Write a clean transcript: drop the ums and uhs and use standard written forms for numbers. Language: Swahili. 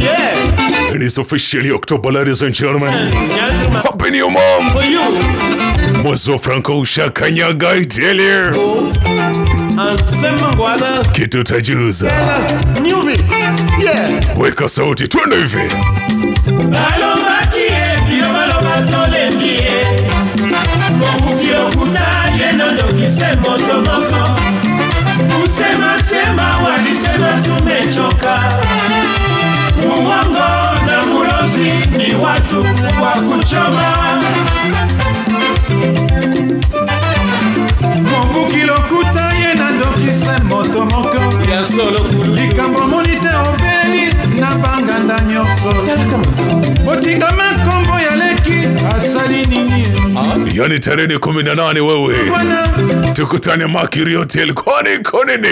yeah. It is officially October, ladies and gentlemen. Happy New Month. For you. Mwazo Franco Shakanyaga, I tell you. Kitu tajuza. Newbie. Yeah. Weka sauti, twende hivi. Sema walisema tumechoka. Muongo na mulozi ni watu wa kuchoma. Mungu kilokuta yena ndokise moto moko. Ya solo kulu likambo monite obeli na banganda nyoso. Botinga makombo ya leki asali nini. Yani tarehe 18 wewe. Tukutane Mercury Hotel, kwani konini.